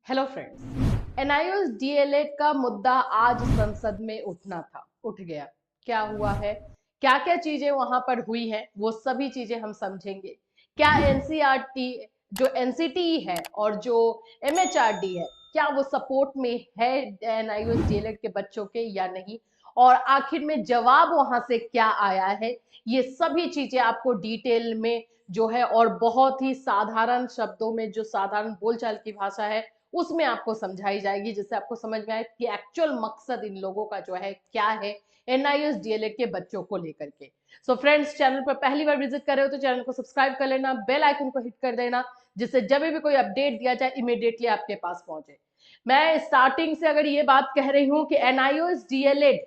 Hello friends, NIOS DElEd का मुद्दा आज संसद में उठ गया। क्या हुआ है, क्या क्या चीजें वहां पर हुई है, वो सभी चीजें हम समझेंगे। क्या एनसीईआरटी जो एनसीटी है और जो एमएचआरडी है, क्या वो सपोर्ट में है एनआईओएस डीएलएड के बच्चों के या नहीं, और आखिर में जवाब वहां से क्या आया है, ये सभी चीजें आपको डिटेल में जो है और बहुत ही साधारण शब्दों में, जो साधारण बोलचाल की भाषा है उसमें आपको समझाई जाएगी, जिससे आपको समझ में आए कि एक्चुअल मकसद इन लोगों का जो है क्या है एनआईओएस डीएलएड के बच्चों को लेकर के। सो फ्रेंड्स, चैनल पर पहली बार विजिट कर रहे हो तो चैनल को सब्सक्राइब कर लेना, बेल आइकन को हिट कर देना, जिससे जब भी कोई अपडेट दिया जाए इमीडिएटली आपके पास पहुंचे। मैं स्टार्टिंग से अगर ये बात कह रही हूं कि एनआईओएस डीएलएड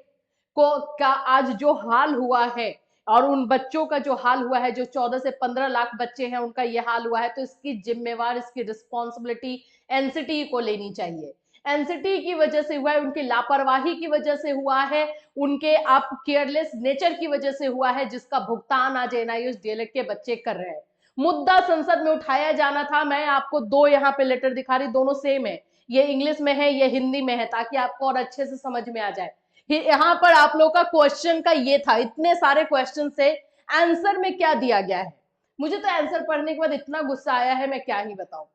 का आज जो हाल हुआ है और उन बच्चों का जो हाल हुआ है, जो 14 से 15 लाख बच्चे हैं उनका ये हाल हुआ है, तो इसकी जिम्मेवार, इसकी रिस्पॉन्सिबिलिटी एनसीटी को लेनी चाहिए। एनसीटी की वजह से हुआ है, उनकी लापरवाही की वजह से हुआ है, उनके आप केयरलेस नेचर की वजह से हुआ है, जिसका भुगतान आज एनआईओएस डीएलएड के बच्चे कर रहे हैं। मुद्दा संसद में उठाया जाना था। मैं आपको दो यहाँ पे लेटर दिखा रही, दोनों सेम है, ये इंग्लिश में है, ये हिंदी में है, ताकि आपको और अच्छे से समझ में आ जाए। यहाँ पर आप लोग का क्वेश्चन का ये था, इतने सारे क्वेश्चन से आंसर में क्या दिया गया है। मुझे तो आंसर पढ़ने के बाद इतना गुस्सा आया है, मैं क्या ही बताऊं,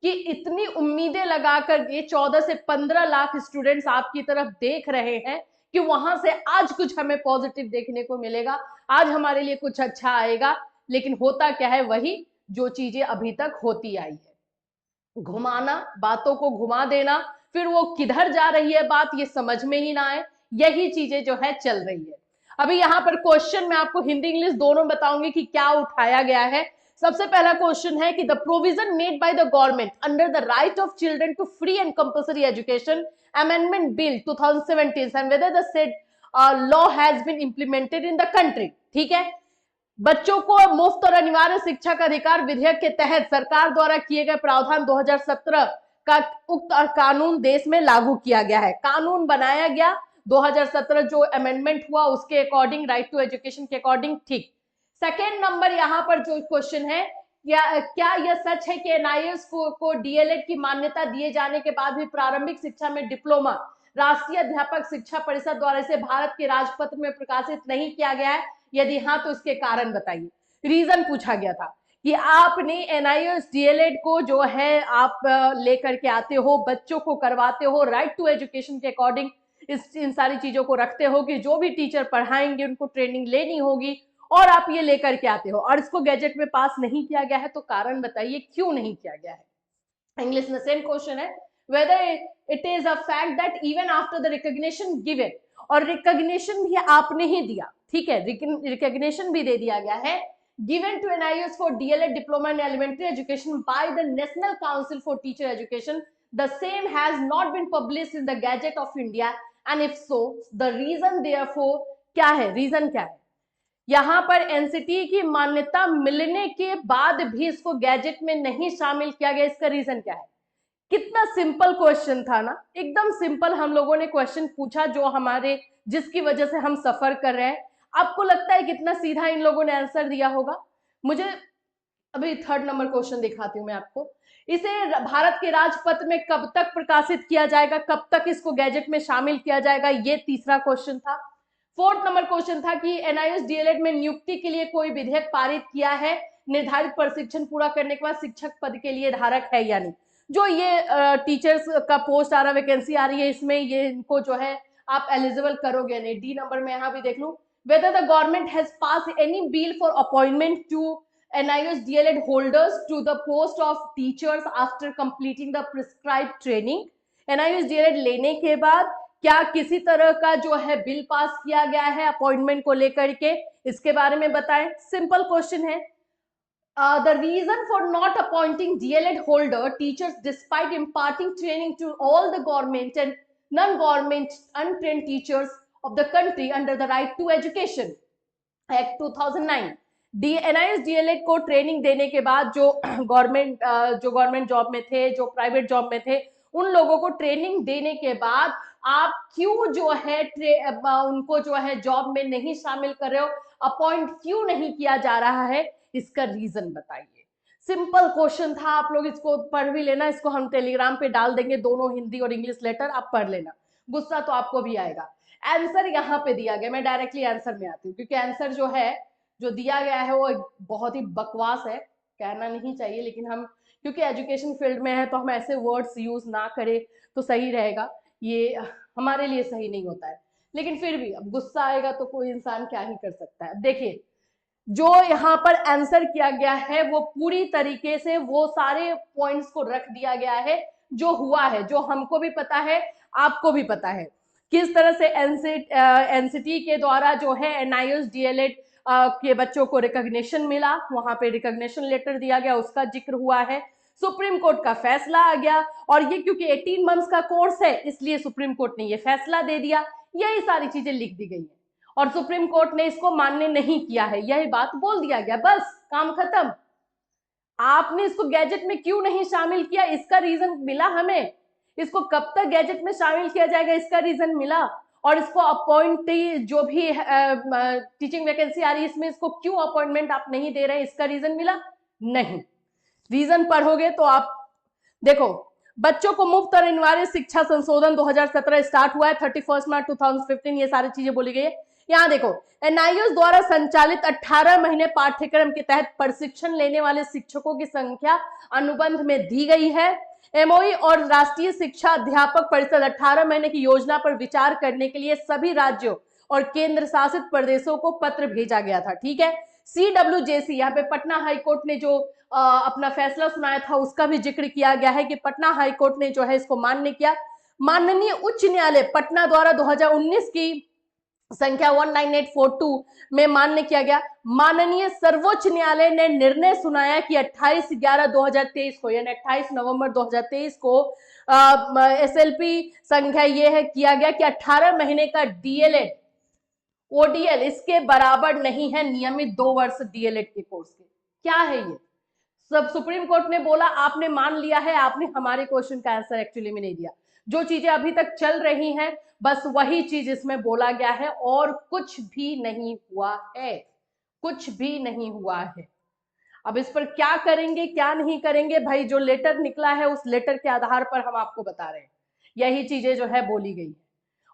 कि इतनी उम्मीदें लगाकर ये 14 से 15 लाख स्टूडेंट्स आपकी तरफ देख रहे हैं कि वहां से आज कुछ हमें पॉजिटिव देखने को मिलेगा, आज हमारे लिए कुछ अच्छा आएगा, लेकिन होता क्या है, वही जो चीजें अभी तक होती आई है। घुमाना, बातों को घुमा देना, फिर वो किधर जा रही है बात ये समझ में ही ना आए, यही चीजें जो है चल रही है। अभी यहाँ पर क्वेश्चन मैं आपको हिंदी इंग्लिश दोनों बताऊंगी कि क्या उठाया गया है। सबसे पहला क्वेश्चन है कि the provision made by the government under the right of children to free and compulsory education amendment bill 2017 and whether the said law has been implemented in the country. ठीक है, बच्चों को मुफ्त और अनिवार्य शिक्षा का अधिकार विधेयक के तहत सरकार द्वारा किए गए प्रावधान 2017 का उक्त कानून देश में लागू किया गया है। कानून बनाया गया 2017, जो अमेंडमेंट हुआ उसके अकॉर्डिंग, राइट टू एजुकेशन के अकॉर्डिंग। ठीक। सेकेंड नंबर यहाँ पर जो क्वेश्चन है, क्या क्या यह सच है कि एनआईओएस को डीएलएड की मान्यता दिए जाने के बाद भी प्रारंभिक शिक्षा में डिप्लोमा राष्ट्रीय अध्यापक शिक्षा परिषद द्वारा इसे भारत के राजपत्र में प्रकाशित नहीं किया गया है? यदि हाँ तो इसके कारण बताइए। रीजन पूछा गया था कि आपने एनआईओएस डीएलएड को जो है आप लेकर के आते हो, बच्चों को करवाते हो, राइट टू एजुकेशन के अकॉर्डिंग इन सारी चीजों को रखते हो कि जो भी टीचर पढ़ाएंगे उनको ट्रेनिंग लेनी होगी, और आप ये लेकर के आते हो, और इसको गैजेट में पास नहीं किया गया है, तो कारण बताइए क्यों नहीं किया गया है। इंग्लिश में सेम क्वेश्चन है, whether it is a fact that even after the recognition given, और रिकॉग्निशन भी आपने ही दिया, ठीक है, रिकॉग्निशन भी दे दिया गया है, given to NIOS for DLED diploma in elementary education by the National Council for Teacher Education, the same has not been published in the Gazette of India, and if so the reason therefore क्या है, reason क्या है। यहां पर NCT की मान्यता मिलने के बाद भी इसको गैजेट में नहीं शामिल किया गया, इसका रीजन क्या है। कितना सिंपल क्वेश्चन था ना, एकदम सिंपल हम लोगों ने क्वेश्चन पूछा, जो हमारे, जिसकी वजह से हम सफर कर रहे हैं। आपको लगता है कितना सीधा इन लोगों ने आंसर दिया होगा। मुझे अभी थर्ड नंबर क्वेश्चन दिखाती हूं मैं आपको। इसे भारत के राजपत्र में कब तक प्रकाशित किया जाएगा, कब तक इसको गैजेट में शामिल किया जाएगा, ये तीसरा क्वेश्चन था। फोर्थ नंबर क्वेश्चन था कि एनआईओएस डीएलएड में नियुक्ति के लिए कोई विधेयक पारित किया है, निर्धारित प्रशिक्षण पूरा करने के बाद शिक्षक पद के लिए धारक है या नहीं। जो ये टीचर्स का पोस्ट आ रहा, वैकेंसी आ रही है, इसमें ये इनको जो है आप एलिजिबल करोगे नहीं। डी नंबर में यहां भी देख लू, whether the government has passed any bill for appointment to NIOS DLED holders to the post of teachers after completing the prescribed training। NIOS DLED लेने के बाद क्या किसी तरह का जो है बिल पास किया गया है अपॉइंटमेंट को लेकर के, इसके बारे में बताएं। सिंपल क्वेश्चन है। The reason for not appointing DLED holder teachers despite imparting training to all the government and non-government untrained teachers of the country under the Right to Education Act 2009। NIS DElEd को training देने के बाद जो government job में थे, जो private job में थे, उन लोगों को ट्रेनिंग देने के बाद आप क्यों जो है उनको जो है जॉब में नहीं शामिल कर रहे हो, अपॉइंट क्यों नहीं किया जा रहा है, इसका रीजन बताइए। सिंपल क्वेश्चन था, आप लोग इसको पढ़ भी लेना, इसको हम टेलीग्राम पे डाल देंगे, दोनों हिंदी और इंग्लिश लेटर, आप पढ़ लेना, गुस्सा तो आपको भी आएगा। आंसर यहाँ पे दिया गया, मैं डायरेक्टली आंसर में आती हूँ, क्योंकि आंसर जो है जो दिया गया है वो बहुत ही बकवास है, कहना नहीं चाहिए, लेकिन हम क्योंकि एजुकेशन फील्ड में है तो हम ऐसे वर्ड्स यूज ना करें तो सही रहेगा, ये हमारे लिए सही नहीं होता है, लेकिन फिर भी अब गुस्सा आएगा तो कोई इंसान क्या ही कर सकता है। देखिए जो यहाँ पर आंसर किया गया है वो पूरी तरीके से वो सारे पॉइंट्स को रख दिया गया है जो हुआ है, जो हमको भी पता है, आपको भी पता है, किस तरह से एनसीटी के द्वारा जो है एनआईओएस डीएलएड के बच्चों को रिकॉग्निशन मिला, वहां पे रिकॉग्निशन लेटर दिया गया, उसका जिक्र हुआ है, सुप्रीम कोर्ट का फैसला आ गया, और ये क्योंकि 18 मंथ्स का कोर्स है इसलिए सुप्रीम कोर्ट ने ये फैसला दे दिया, यही सारी चीजें लिख दी गई है, और सुप्रीम कोर्ट ने इसको मान्य नहीं किया है, यही बात बोल दिया गया, बस काम खत्म। आपने इसको गैजेट में क्यों नहीं शामिल किया, इसका रीजन मिला हमें, इसको कब तक गैजेट में शामिल किया जाएगा इसका रीजन मिला, और इसको अपॉइंटी जो भी टीचिंग वैकेंसी आ रही है इसमें इसको क्यों अपॉइंटमेंट आप नहीं दे रहे हैं, इसका रीजन मिला नहीं। रीजन पढ़ोगे तो आप देखो, बच्चों को मुफ्त और अनिवार्य शिक्षा संशोधन 2017 स्टार्ट हुआ है 31 मार्च 2015, ये सारी चीजें बोली गई है। यहाँ देखो एनआईओएस द्वारा संचालित 18 महीने पाठ्यक्रम के तहत प्रशिक्षण लेने वाले शिक्षकों की संख्या अनुबंध में दी गई है। एमओई और राष्ट्रीय शिक्षा अध्यापक परिषद 18 महीने की योजना पर विचार करने के लिए सभी राज्यों और केंद्र शासित प्रदेशों को पत्र भेजा गया था, ठीक है। CWJC, यहाँ पे पटना हाईकोर्ट ने जो अपना फैसला सुनाया था उसका भी जिक्र किया गया है कि पटना हाईकोर्ट ने जो है इसको मान्य किया। माननीय उच्च न्यायालय पटना द्वारा 2019 की संख्या 19842 में मान्य किया गया। माननीय सर्वोच्च न्यायालय ने निर्णय सुनाया कि 28/11/2023 को, यानी 28 नवंबर 2023 को SLP संख्या यह है किया गया कि 18 महीने का डीएलएड ओडीएल इसके बराबर नहीं है नियमित 2 वर्ष डीएलएड के कोर्स के। क्या है ये सब, सुप्रीम कोर्ट ने बोला, आपने मान लिया है, आपने हमारे क्वेश्चन का आंसर एक्चुअली में नहीं दिया। जो चीजें अभी तक चल रही हैं बस वही चीज इसमें बोला गया है और कुछ भी नहीं हुआ है, कुछ भी नहीं हुआ है। अब इस पर क्या करेंगे क्या नहीं करेंगे, भाई जो लेटर निकला है उस लेटर के आधार पर हम आपको बता रहे हैं, यही चीजें जो है बोली गई है,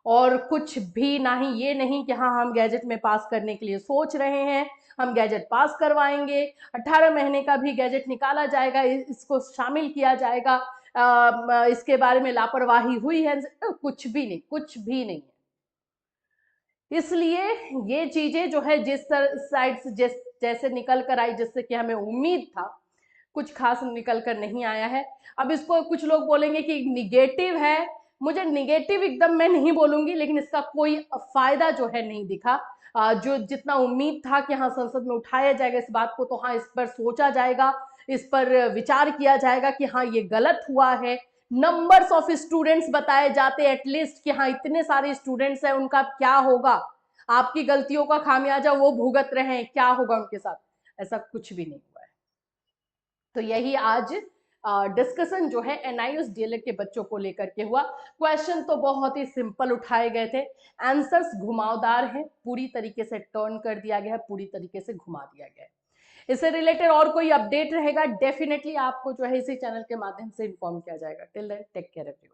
और कुछ भी नहीं, ये नहीं कि हाँ हम गैजेट में पास करने के लिए सोच रहे हैं, हम गैजेट पास करवाएंगे, 18 महीने का भी गैजेट निकाला जाएगा, इसको शामिल किया जाएगा, इसके बारे में लापरवाही हुई है, कुछ भी नहीं, कुछ भी नहीं। इसलिए ये चीजें जो है जिस साइड से जैसे निकल कर आई, जिससे कि हमें उम्मीद था, कुछ खास निकल कर नहीं आया है। अब इसको कुछ लोग बोलेंगे कि निगेटिव है, मुझे निगेटिव एकदम मैं नहीं बोलूंगी, लेकिन इसका कोई फायदा जो है नहीं दिखा। जो जितना उम्मीद था कि हाँ संसद में उठाया जाएगा इस बात को, तो हाँ इस पर सोचा जाएगा, इस पर विचार किया जाएगा कि हाँ ये गलत हुआ है, नंबर्स ऑफ स्टूडेंट्स बताए जाते एटलीस्ट कि हाँ इतने सारे स्टूडेंट्स हैं, उनका क्या होगा, आपकी गलतियों का खामियाजा वो भुगत रहे हैं, क्या होगा उनके साथ, ऐसा कुछ भी नहीं हुआ है। तो यही आज डिस्कशन जो है एनआईओएस डीएलएड के बच्चों को लेकर के हुआ। क्वेश्चन तो बहुत ही सिंपल उठाए गए थे, आंसर्स घुमावदार हैं, पूरी तरीके से टर्न कर दिया गया है, पूरी तरीके से घुमा दिया गया है। इससे रिलेटेड और कोई अपडेट रहेगा डेफिनेटली आपको जो है इसी चैनल के माध्यम से इन्फॉर्म किया जाएगा। Till then take care everyone.